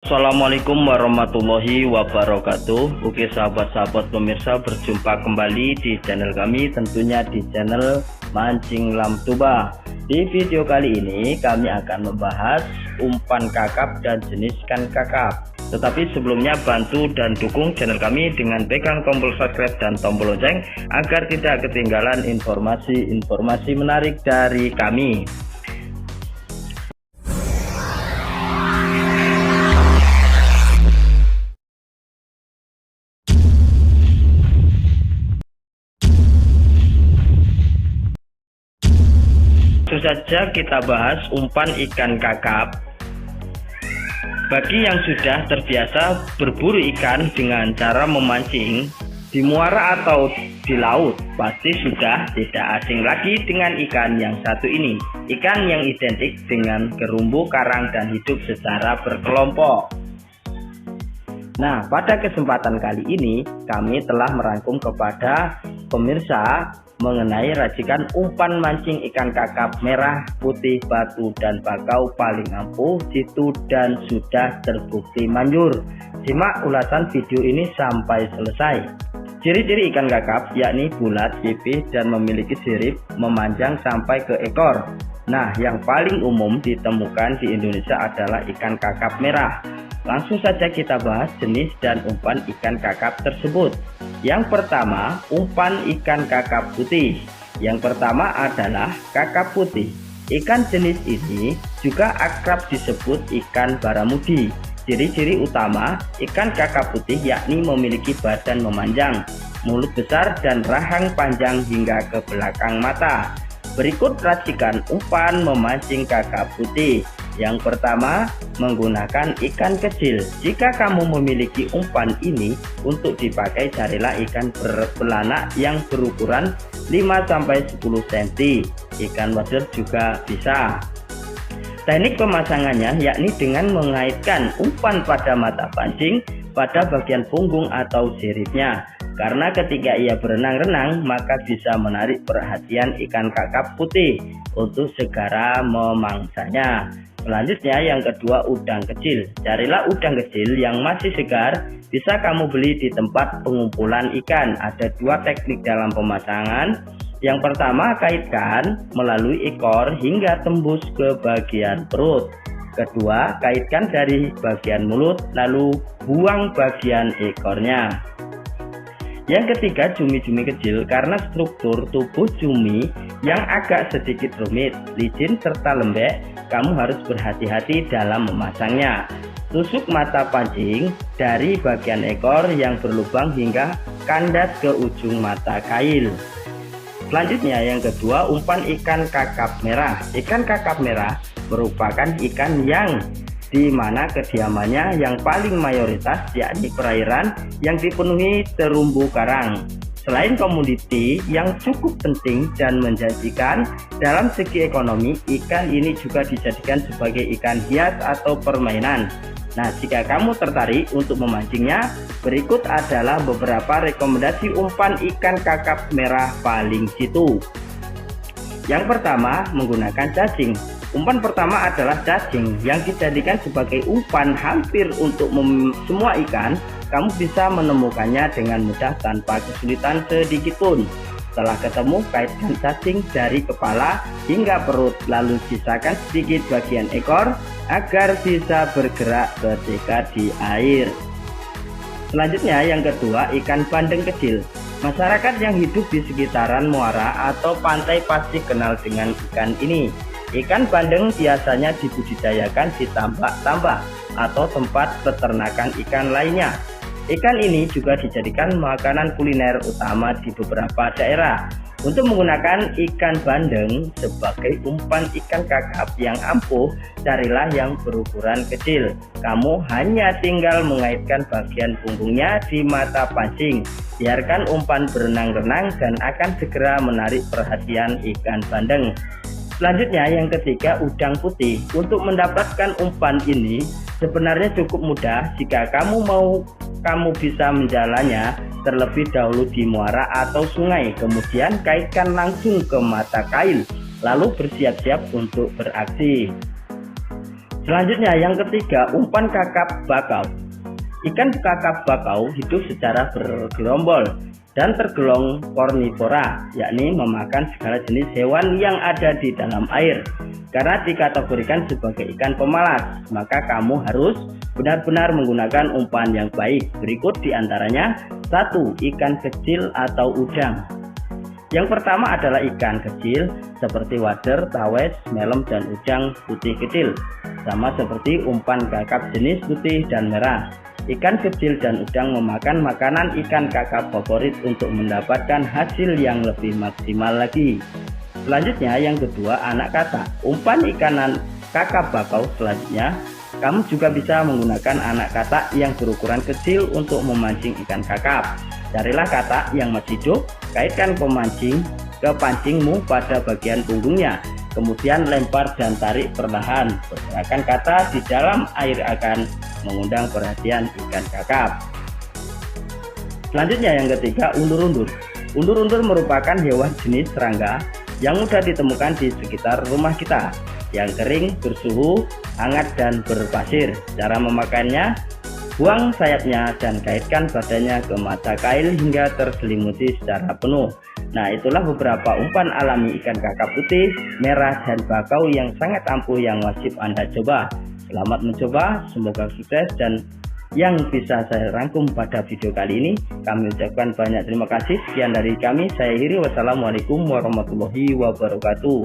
Assalamualaikum warahmatullahi wabarakatuh. Oke sahabat-sahabat pemirsa, berjumpa kembali di channel kami, tentunya di channel Mancing Lamtuba. Di video kali ini kami akan membahas umpan kakap dan jenis ikan kakap. Tetapi sebelumnya bantu dan dukung channel kami dengan pegang tombol subscribe dan tombol lonceng agar tidak ketinggalan informasi menarik dari kami. Langsung saja kita bahas umpan ikan kakap. Bagi yang sudah terbiasa berburu ikan dengan cara memancing di muara atau di laut, pasti sudah tidak asing lagi dengan ikan yang satu ini. Ikan yang identik dengan terumbu karang dan hidup secara berkelompok. Nah, pada kesempatan kali ini kami telah merangkum kepada pemirsa mengenai racikan umpan mancing ikan kakap merah, putih, batu, dan bakau paling ampuh, jitu, dan sudah terbukti manjur. Simak ulasan video ini sampai selesai. Ciri-ciri ikan kakap yakni bulat, pipih, dan memiliki sirip memanjang sampai ke ekor. Nah, yang paling umum ditemukan di Indonesia adalah ikan kakap merah. Langsung saja kita bahas jenis dan umpan ikan kakap tersebut. Yang pertama, umpan ikan kakap putih. Yang pertama adalah kakap putih. Ikan jenis ini juga akrab disebut ikan baramudi. Ciri-ciri utama ikan kakap putih yakni memiliki badan memanjang, mulut besar, dan rahang panjang hingga ke belakang mata. Berikut racikan umpan memancing kakap putih. Yang pertama, menggunakan ikan kecil. Jika kamu memiliki umpan ini untuk dipakai, carilah ikan berbelanak yang berukuran 5-10 cm. Ikan wader juga bisa. Teknik pemasangannya yakni dengan mengaitkan umpan pada mata pancing pada bagian punggung atau siripnya. Karena ketika ia berenang-renang, maka bisa menarik perhatian ikan kakap putih untuk segera memangsanya. Selanjutnya yang kedua, udang kecil. Carilah udang kecil yang masih segar, bisa kamu beli di tempat pengumpulan ikan. Ada dua teknik dalam pemasangan. Yang pertama, kaitkan melalui ekor hingga tembus ke bagian perut. Kedua, kaitkan dari bagian mulut lalu buang bagian ekornya. Yang ketiga, cumi-cumi kecil. Karena struktur tubuh cumi yang agak sedikit rumit, licin, serta lembek, kamu harus berhati-hati dalam memasangnya. Tusuk mata pancing dari bagian ekor yang berlubang hingga kandas ke ujung mata kail. Selanjutnya yang kedua, umpan ikan kakap merah. Ikan kakap merah merupakan ikan yang di mana kediamannya yang paling mayoritas yakni perairan yang dipenuhi terumbu karang. Selain komoditi yang cukup penting dan menjanjikan dalam segi ekonomi, ikan ini juga dijadikan sebagai ikan hias atau permainan. Nah, jika kamu tertarik untuk memancingnya, berikut adalah beberapa rekomendasi umpan ikan kakap merah paling jitu. Yang pertama, menggunakan cacing. Umpan pertama adalah cacing yang dijadikan sebagai umpan hampir untuk semua ikan. Kamu bisa menemukannya dengan mudah tanpa kesulitan sedikit pun. Setelah ketemu, kaitkan cacing dari kepala hingga perut, lalu sisakan sedikit bagian ekor agar bisa bergerak ketika di air. Selanjutnya yang kedua, ikan bandeng kecil. Masyarakat yang hidup di sekitaran muara atau pantai pasti kenal dengan ikan ini. Ikan bandeng biasanya dibudidayakan di tambak-tambak atau tempat peternakan ikan lainnya. Ikan ini juga dijadikan makanan kuliner utama di beberapa daerah. Untuk menggunakan ikan bandeng sebagai umpan ikan kakap yang ampuh, carilah yang berukuran kecil. Kamu hanya tinggal mengaitkan bagian punggungnya di mata pancing. Biarkan umpan berenang-renang dan akan segera menarik perhatian ikan bandeng. Selanjutnya yang ketiga, udang putih. Untuk mendapatkan umpan ini sebenarnya cukup mudah jika kamu bisa menjalannya terlebih dahulu di muara atau sungai, kemudian kaitkan langsung ke mata kail, lalu bersiap-siap untuk beraksi. Selanjutnya yang ketiga, umpan kakap bakau. Ikan kakap bakau hidup secara bergerombol dan tergolong karnivora, yakni memakan segala jenis hewan yang ada di dalam air. Karena dikategorikan sebagai ikan pemalas, maka kamu harus benar-benar menggunakan umpan yang baik. Berikut diantaranya: 1. Ikan kecil atau udang. Yang pertama adalah ikan kecil seperti wader, tawes, melem, dan udang putih kecil. Sama seperti umpan kakap jenis putih dan merah. Ikan kecil dan udang memakan makanan ikan kakap favorit untuk mendapatkan hasil yang lebih maksimal lagi. Selanjutnya yang kedua, anak katak. Umpan ikan kakap bakau selanjutnya, kamu juga bisa menggunakan anak katak yang berukuran kecil untuk memancing ikan kakap. Carilah katak yang masih hidup, kaitkan pemancing ke pancingmu pada bagian punggungnya. Kemudian lempar dan tarik perlahan. Pergerakan katak di dalam air akan mengundang perhatian ikan kakap. Selanjutnya yang ketiga, undur-undur. Undur-undur merupakan hewan jenis serangga yang mudah ditemukan di sekitar rumah kita, yang kering, bersuhu hangat, dan berpasir. Cara memakannya: buang sayapnya dan kaitkan badannya ke mata kail hingga terselimuti secara penuh. Nah, itulah beberapa umpan alami ikan kakap putih, merah, dan bakau yang sangat ampuh yang wajib Anda coba. Selamat mencoba, semoga sukses. Dan yang bisa saya rangkum pada video kali ini, kami ucapkan banyak terima kasih. Sekian dari kami, saya Hiri. Wassalamualaikum warahmatullahi wabarakatuh.